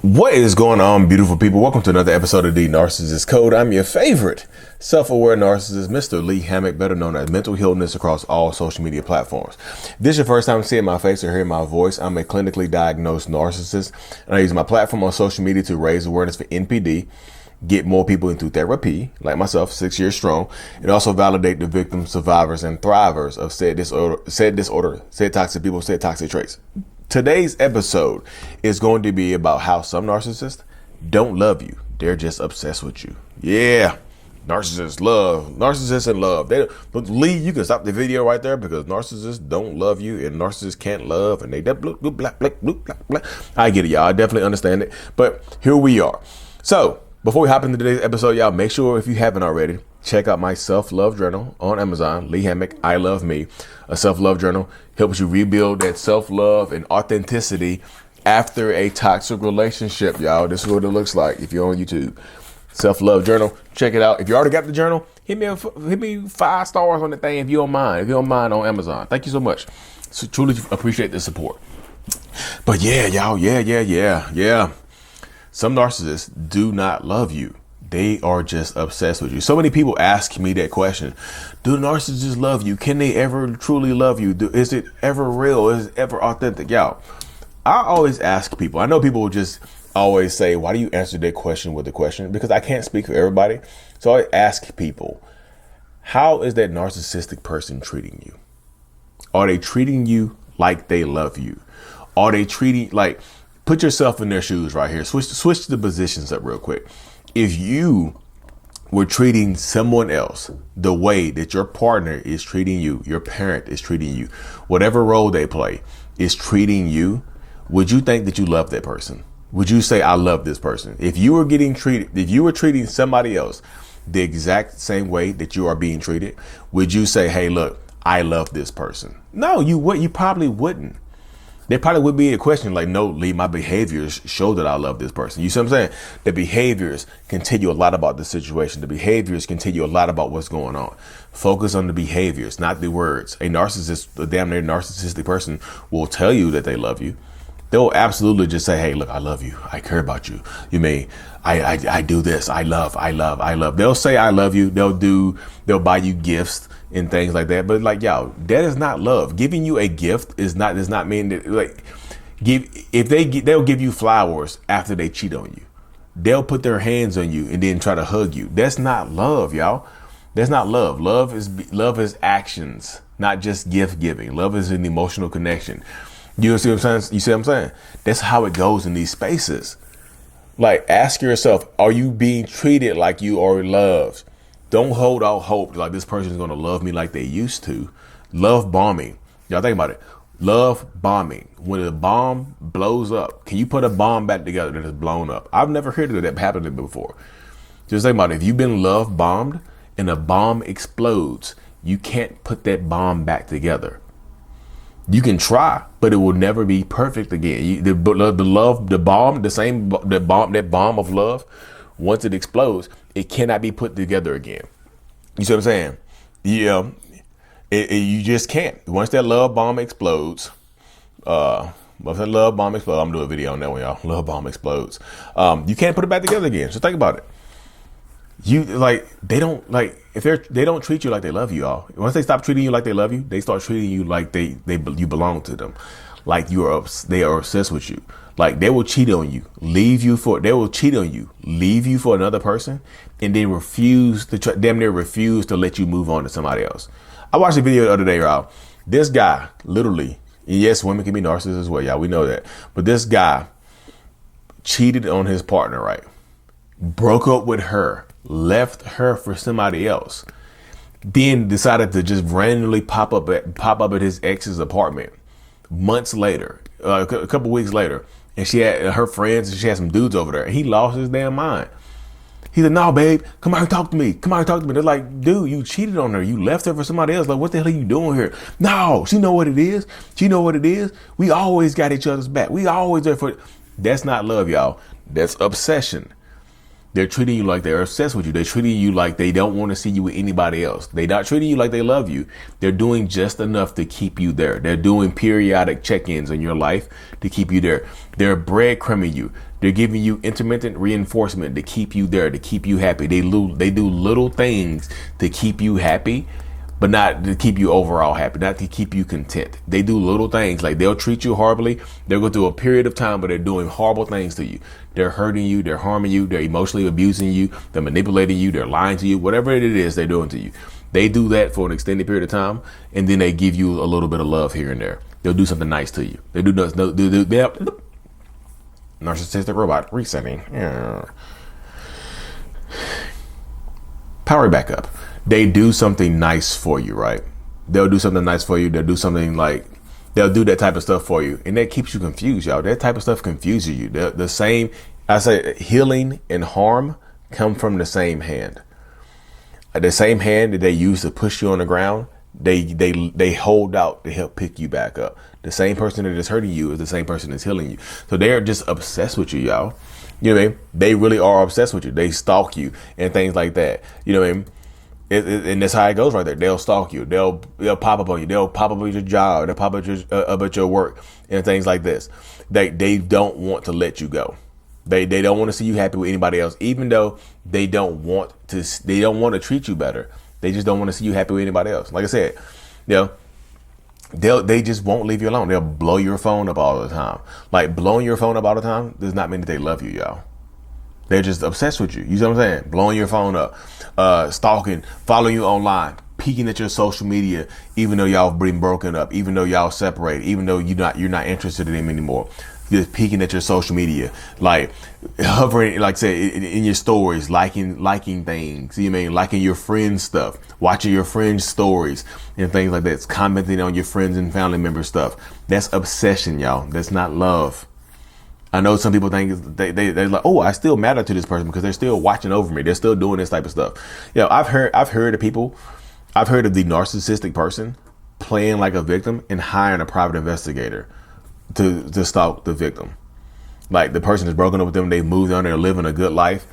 What is going on, beautiful people? Welcome to another episode of the Narcissists Code. I'm your favorite self-aware narcissist, Mr. Lee Hammock, better known as Mental Healness across all social media platforms. If this is your first time seeing my face or hearing my voice, I'm a clinically diagnosed narcissist, and I use my platform on social media to raise awareness for NPD, get more people into therapy, like myself, 6 years strong, and also validate the victims, survivors, and thrivers of said toxic people, said toxic traits. Today's episode is going to be about how some narcissists don't love you. They're just obsessed with you. Yeah. Narcissists and love. But Lee, you can stop the video right there because narcissists don't love you and narcissists can't love and they I get it, y'all. I definitely understand it. But here we are. So before we hop into today's episode, y'all, make sure if you haven't already, check out my self-love journal on Amazon, Lee Hammock, I Love Me. A self-love journal helps you rebuild that self-love and authenticity after a toxic relationship, y'all. This is what it looks like if you're on YouTube. Self-love journal, check it out. If you already got the journal, hit me 5 stars on the thing if you don't mind. If you don't mind on Amazon. Thank you so much. So truly appreciate the support. But yeah, y'all, yeah. Some narcissists do not love you. They are just obsessed with you. So many people ask me that question. Do narcissists love you? Can they ever truly love you? Is it ever real? Is it ever authentic? Y'all, I always ask people. I know people will just always say, why do you answer that question with a question? Because I can't speak for everybody. So I ask people, how is that narcissistic person treating you? Are they treating you like they love you? Are they treating, like, put yourself in their shoes right here. Switch the positions up real quick. If you were treating someone else the way that your partner is treating you, your parent is treating you, whatever role they play is treating you, would you think that you love that person? Would you say, I love this person? If you were treating somebody else the exact same way that you are being treated, would you say, hey, look, I love this person? No, you probably wouldn't. There probably would be a question like, no, Lee, my behaviors show that I love this person. You see what I'm saying? The behaviors can tell you a lot about the situation. The behaviors can tell you a lot about what's going on. Focus on the behaviors, not the words. A damn near narcissistic person will tell you that they love you. They'll absolutely just say, hey, look, I love you. I care about you. You mean, I do this. I love. They'll say, I love you. They'll buy you gifts and things like that. But like, y'all, that is not love. Giving you a gift does not mean that, like, they'll give you flowers after they cheat on you. They'll put their hands on you and then try to hug you. That's not love, y'all. That's not love. Love is actions, not just gift giving. Love is an emotional connection. You see what I'm saying? You see what I'm saying? That's how it goes in these spaces. Like, ask yourself, are you being treated like you are loved? Don't hold out hope like this person is going to love me like they used to. Love bombing. Y'all think about it. Love bombing. When a bomb blows up, can you put a bomb back together that is blown up? I've never heard of that happening before. Just think about it. If you've been love bombed and a bomb explodes, you can't put that bomb back together. You can try, but it will never be perfect again. The bomb of love, once it explodes, it cannot be put together again. You see what I'm saying? Yeah, you just can't. Once that love bomb explodes, I'm gonna do a video on that one, y'all. Love bomb explodes. You can't put it back together again. So think about it. They don't treat you like they love you, y'all. Once they stop treating you like they love you, they start treating you like you belong to them, like they are obsessed with you. Like, they will cheat on you, leave you for another person, and then damn near refuse to let you move on to somebody else. I watched a video the other day, y'all. This guy, literally, and yes, women can be narcissists as well, y'all. We know that, but this guy cheated on his partner, right? Broke up with her. Left her for somebody else, then decided to just randomly pop up at his ex's apartment months later, a couple weeks later, and she had her friends and she had some dudes over there. And he lost his damn mind. He said, "No, babe, come out and talk to me. They're like, "Dude, you cheated on her. You left her for somebody else. Like, what the hell are you doing here?" No, she know what it is. We always got each other's back. We always there for. That's not love, y'all. That's obsession. They're treating you like they're obsessed with you. They're treating you like they don't want to see you with anybody else. They're not treating you like they love you. They're doing just enough to keep you there. They're doing periodic check-ins in your life to keep you there. They're breadcrumbing you. They're giving you intermittent reinforcement to keep you there, to keep you happy. They do little things to keep you happy, but not to keep you overall happy, not to keep you content. They do little things, like they'll treat you horribly. They'll go through a period of time where they're doing horrible things to you. They're hurting you, they're harming you, they're emotionally abusing you, they're manipulating you, they're lying to you, whatever it is they're doing to you. They do that for an extended period of time, and then they give you a little bit of love here and there. They'll do something nice to you. They do narcissistic robot resetting. Yeah. Power back up. They do something nice for you, right? They'll do something nice for you. They'll do something like, they'll do that type of stuff for you. And that keeps you confused, y'all. That type of stuff confuses you. The same, I say healing and harm come from the same hand. The same hand that they use to push you on the ground, they hold out to help pick you back up. The same person that is hurting you is the same person that's healing you. So they are just obsessed with you, y'all. You know what I mean? They really are obsessed with you. They stalk you and things like that. You know what I mean? And that's how it goes right there. They'll stalk you. They'll pop up on you. They'll pop up at your job. They'll pop up at your work and things like this. They don't want to let you go. They don't want to see you happy with anybody else, even though they don't want to treat you better. They just don't want to see you happy with anybody else. Like I said, you know, they just won't leave you alone. They'll blow your phone up all the time. Like, blowing your phone up all the time does not mean that they love you, y'all. They're just obsessed with you. You see what I'm saying? Blowing your phone up, stalking, following you online, peeking at your social media, even though y'all been broken up, even though y'all separated, even though you're not interested in them anymore. Just peeking at your social media, like hovering, like I said, in your stories, liking things. You know what I mean? Liking your friends' stuff, watching your friends' stories and things like that. It's commenting on your friends and family member stuff. That's obsession, y'all. That's not love. I know some people think they're like, oh, I still matter to this person because they're still watching over me. They're still doing this type of stuff. You know, I've heard of people. I've heard of the narcissistic person playing like a victim and hiring a private investigator to stalk the victim. Like, the person is broken up with them, they moved on, they're living a good life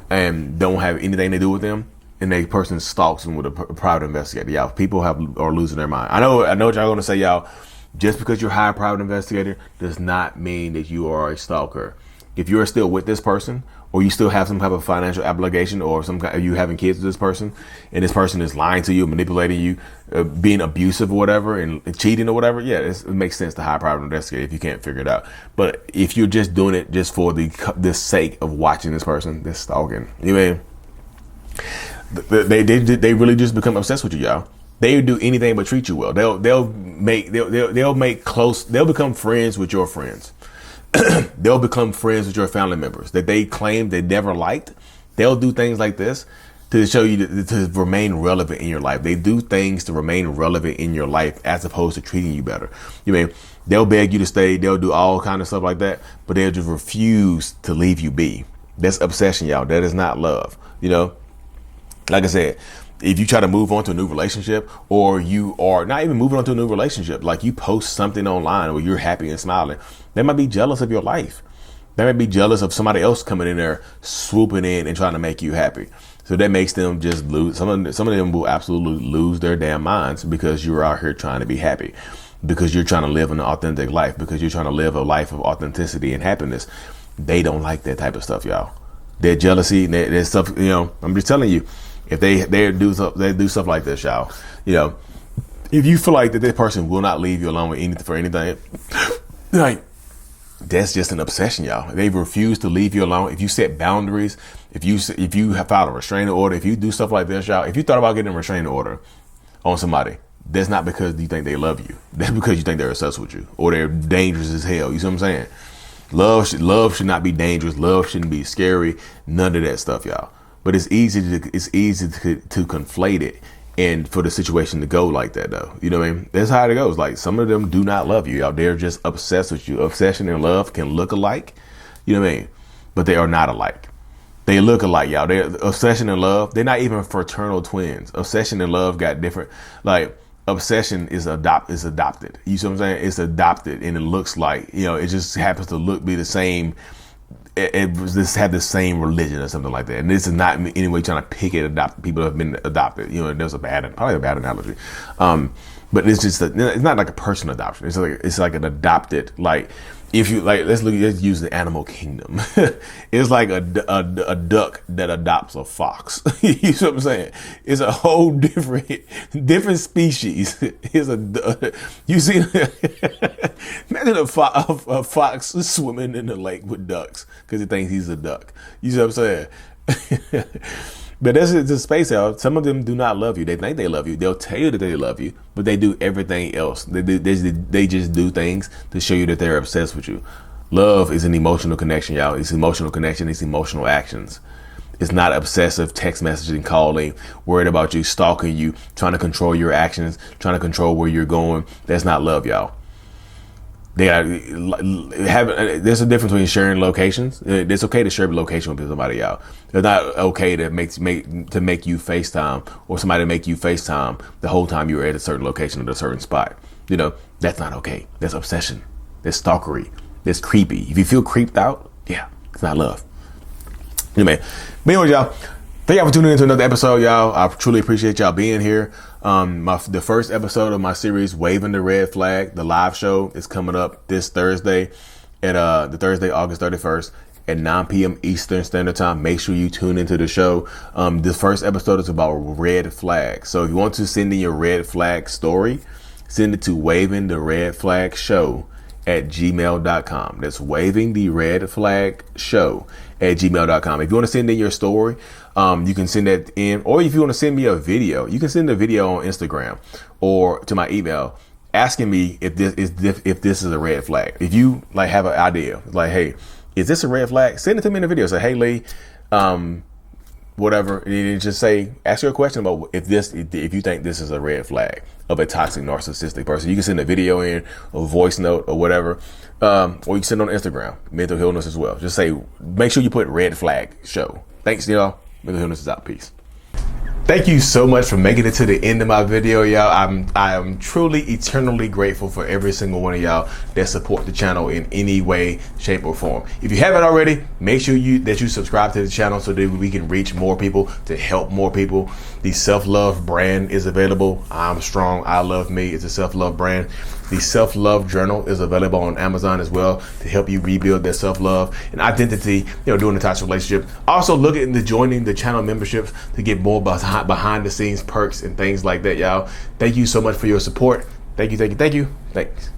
and don't have anything to do with them, and the person stalks them with a private investigator. Y'all, people are losing their mind. I know what y'all gonna say, y'all. Just because you're hiring a private investigator does not mean that you are a stalker. If you're still with this person, or you still have some type of financial obligation, or you having kids with this person, and this person is lying to you, manipulating you, being abusive or whatever, and cheating or whatever, yeah, it makes sense to hire a private investigator if you can't figure it out. But if you're just doing it just for the sake of watching this person, this stalking, you know what I mean? They really just become obsessed with you, y'all. They do anything but treat you well. They'll become friends with your friends. They'll become friends with your family members that they claim they never liked. They'll do things like this to show you to remain relevant in your life. They do things to remain relevant in your life as opposed to treating you better. You mean, they'll beg you to stay. They'll do all kind of stuff like that, but they'll just refuse to leave you be. That's obsession, y'all. That is not love. You know, like I said, if you try to move on to a new relationship, or you are not even moving on to a new relationship, like you post something online where you're happy and smiling, they might be jealous of your life. They might be jealous of somebody else coming in there, swooping in and trying to make you happy. So that makes them just lose. Some of them will absolutely lose their damn minds because you're out here trying to be happy, because you're trying to live an authentic life, because you're trying to live a life of authenticity and happiness. They don't like that type of stuff, y'all. Their jealousy and their stuff, you know, I'm just telling you, if they do stuff like this, y'all, you know, if you feel like that this person will not leave you alone with anything, like, that's just an obsession, y'all. They refuse to leave you alone. If you set boundaries, if you have filed a restraining order, if you do stuff like this, y'all, if you thought about getting a restraining order on somebody, that's not because you think they love you. That's because you think they're obsessed with you, or they're dangerous as hell. You see what I'm saying? Love should not be dangerous. Love shouldn't be scary. None of that stuff, y'all. But it's easy to conflate it, and for the situation to go like that, though. You know what I mean? That's how it goes. Like, some of them do not love you, y'all. They're just obsessed with you. Obsession and love can look alike. You know what I mean? But they are not alike. They look alike, y'all. They're obsession and love. They're not even fraternal twins. Obsession and love got different. Like, obsession is adopted. You see what I'm saying? It's adopted, and it looks like, you know, it just happens to be the same it was this had the same religion or something like that. And this is not in any way trying to pick at people who have been adopted. You know, there's probably a bad analogy. But it's just it's not like a person adoption. It's like an adopted, like, if you like, let's use the animal kingdom. It's like a duck that adopts a fox. You know what I'm saying? It's a whole different species. You see, imagine a fox swimming in the lake with ducks because it thinks he's a duck. You see what I'm saying? But this is the space out. Some of them do not love you. They think they love you. They'll tell you that they love you, but they do everything else. They just do things to show you that they're obsessed with you. Love is an emotional connection, y'all. It's emotional connection. It's emotional actions. It's not obsessive text messaging, calling, worried about you, stalking you, trying to control your actions, trying to control where you're going. That's not love, y'all. There's a difference between sharing locations. It's okay to share a location with somebody, y'all. It's not okay to make you FaceTime, or somebody to make you FaceTime the whole time you were at a certain location at a certain spot. You know, that's not okay. That's obsession. That's stalkery. That's creepy. If you feel creeped out, yeah, it's not love. Anyway, but anyways, y'all, thank y'all for tuning into another episode, y'all. I truly appreciate y'all being here. The first episode of my series, Waving the Red Flag, the live show, is coming up this Thursday at the August 31st at 9 p.m. Eastern Standard Time. Make sure you tune into the show. The first episode is about red flags. So if you want to send in your red flag story, send it to Waving the Red Flag Show at gmail.com. That's Waving the Red Flag Show at gmail.com. If you want to send in your story, you can send that in, or if you want to send me a video, you can send a video on Instagram or to my email asking me if this is a red flag. If you like have an idea, like, hey, is this a red flag? Send it to me in a video. Say, hey, Lee, whatever. And just say, ask you a question about if you think this is a red flag of a toxic narcissistic person. You can send a video in, a voice note, or whatever. Or you can send it on Instagram, mental illness as well. Just say, make sure you put red flag show. Thanks, y'all. Mental illness is out. Peace. Thank you so much for making it to the end of my video, y'all. I am truly eternally grateful for every single one of y'all that support the channel in any way, shape, or form. If you haven't already, make sure that you subscribe to the channel so that we can reach more people, to help more people. The self-love brand is available. I'm strong. I love me. It's a self-love brand. The self-love journal is available on Amazon as well to help you rebuild that self-love and identity, during the toxic relationship. Also, look into joining the channel memberships to get more behind the scenes perks and things like that, y'all. Thank you so much for your support. Thank you. Thanks.